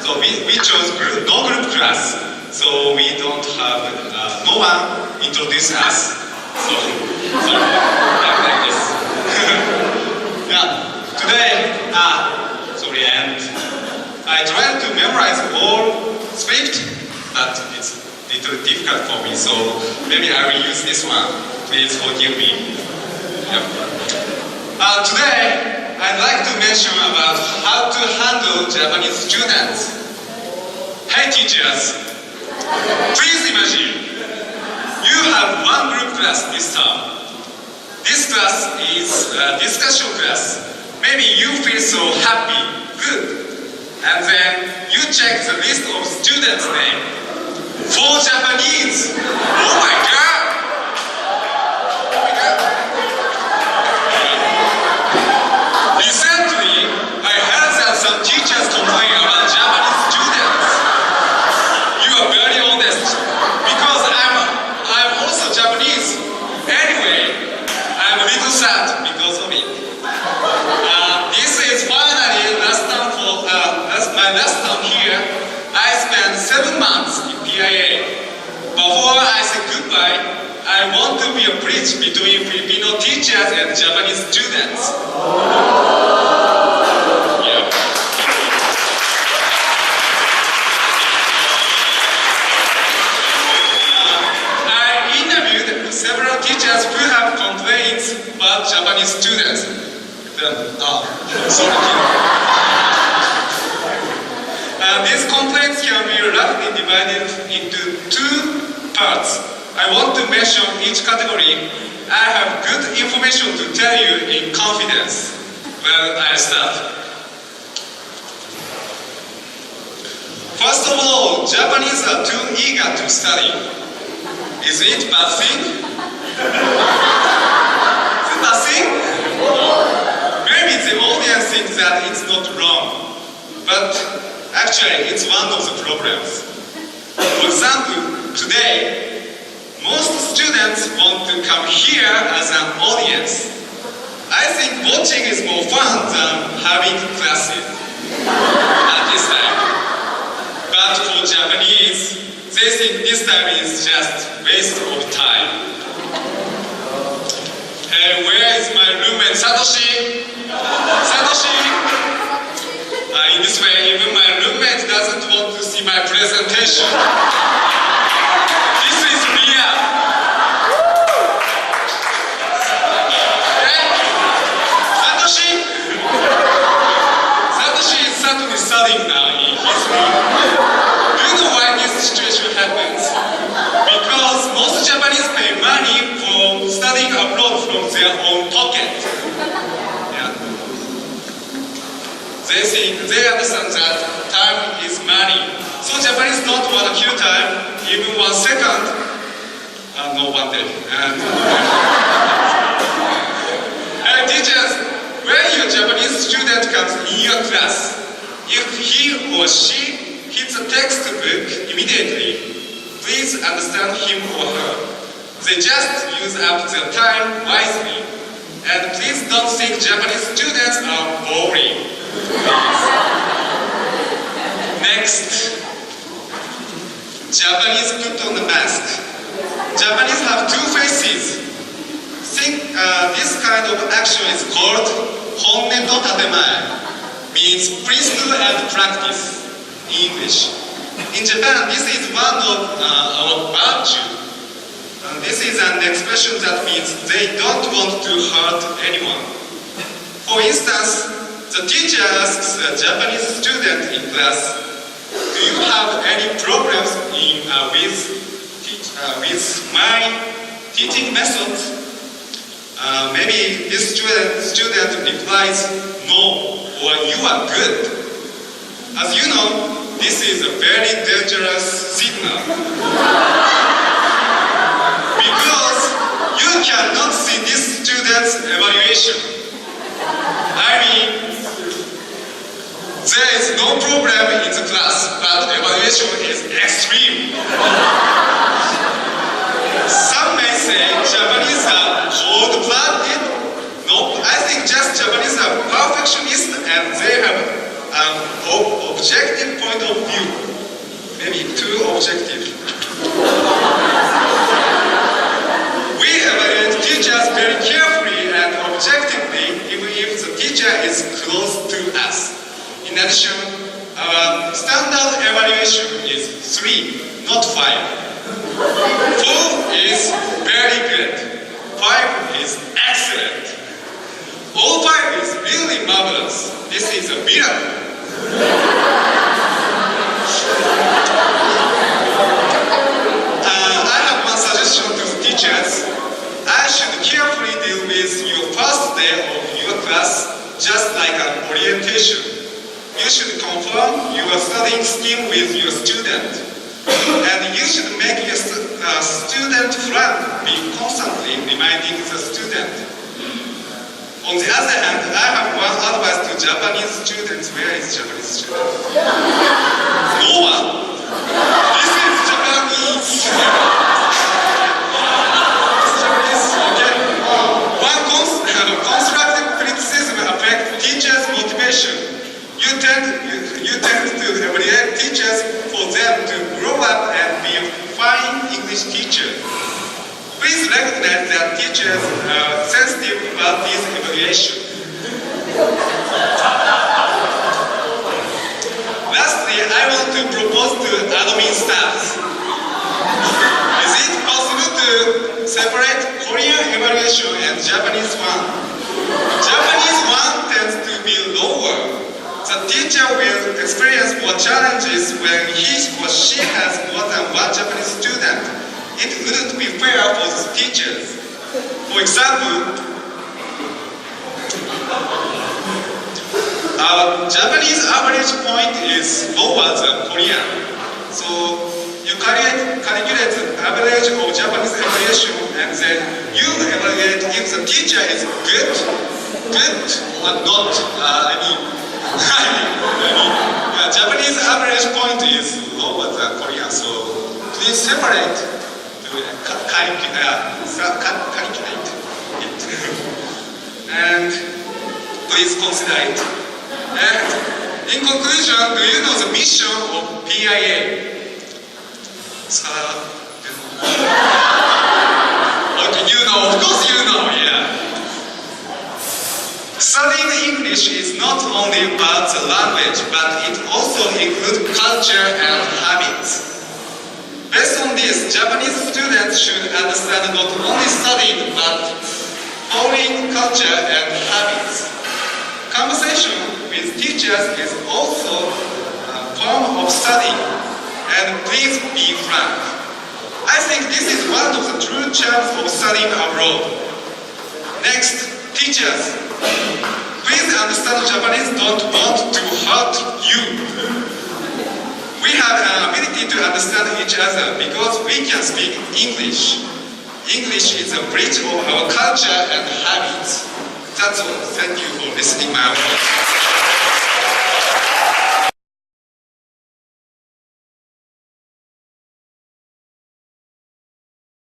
So we chose no group class. So we don't have no one introduce us. So like this. Yeah. Today, sorry, and I tried to memorize all script, but it's a little difficult for me. So maybe I will use this one. Please forgive me. Yep. Today, I'd like to mention about how to handle Japanese students. Hey teachers, please imagine you have one group class this term. This class is a discussion class. Maybe you feel so happy, good. And then you check the list of students' names. 4 Japanese! Oh my god! Recently, I heard that some teachers complain about Japanese students. You are very honest, because I'm also Japanese. Anyway, I'm a little sad because of it. This is finally my last term here. I spent 7 months in PIA. Before I say goodbye, I want to be a bridge between Filipino teachers and Japanese students. Yeah. I interviewed several teachers who have complaints about Japanese students. These complaints can be roughly divided into 2 parts. I want to mention each category. I have good information to tell you in confidence. Well, I'll start. First of all, Japanese are too eager to study. Is it a bad thing? Is it a bad thing? Maybe the audience thinks that it's not wrong. But actually, it's one of the problems. For example, today, most students want to come here as an audience. I think watching is more fun than having classes at this time. But for Japanese, they think this time is just waste of time. Hey, where is my roommate Satoshi? Satoshi? In this way, even my roommate doesn't want to see my presentation. This is Mia. Okay? Satoshi? Satoshi is certainly studying now in his room. Do you know why this situation happens? Because most Japanese pay money for studying abroad from their own pocket. They understand that time is money. So Japanese don't want to kill time, even 1 second. No, 1 day. And teachers, when your Japanese student comes in your class, if he or she hits a textbook immediately, please understand him or her. They just use up their time wisely. And please don't think Japanese students are boring. Next, Japanese put on a mask. Japanese have 2 faces. Think this kind of action is called honne to tatemae, means preschool and practice in English. In Japan, this is one of our virtue. This is an expression that means they don't want to hurt anyone. For instance, the teacher asks a Japanese student in class, do you have any problems with my teaching method? Maybe this student replies, no, or you are good. As you know, this is a very dangerous signal. Because you cannot see this student's evaluation. I mean, there is no problem in the class, but evaluation is extreme. Some may say Japanese are cold-blooded. No, I think just Japanese are perfectionists and they have an objective point of the teacher is close to us. In addition, our standard evaluation is 3, not 5. 4 is very good. 5 is excellent. All 5 is really marvelous. This is a miracle. I have one suggestion to the teachers. I should carefully deal with your first day of your class just like an orientation. You should confirm your studying scheme with your student. And you should make your student friend be constantly reminding the student. On the other hand, I have one advice to Japanese students. Where is Japanese student? No one. This is Japanese. Japanese, okay. One constructive criticism affects teachers' motivation. You tend to evaluate teachers for them to grow up and be a fine English teacher. Please recognize that teachers are sensitive about this evaluation. Lastly, I want to propose to admin staff. Is it possible to separate Korean evaluation and Japanese one? Japanese one tends to be lower. The teacher will experience more challenges when he or she has more than one Japanese student. It wouldn't be fair for the teachers. For example, our Japanese average point is lower than Korean. So you calculate the average of Japanese evaluation and then you evaluate if the teacher is good or not. Japanese average point is lower than Korean, so please separate to calculate it. And please consider it. And in conclusion, do you know the mission of PIA? Okay, you know, of course you know, yeah. Studying English is not only about the language, but it also includes culture and habits. Based on this, Japanese students should understand not only studying, but following culture and habits. Conversation with teachers is also a form of studying, and please be frank. I think this is one of the true charms of studying abroad. Next, teachers. Please understand Japanese don't want to hurt you. We have an ability to understand each other because we can speak English. English is a bridge of our culture and habits. That's all. Thank you for listening my words.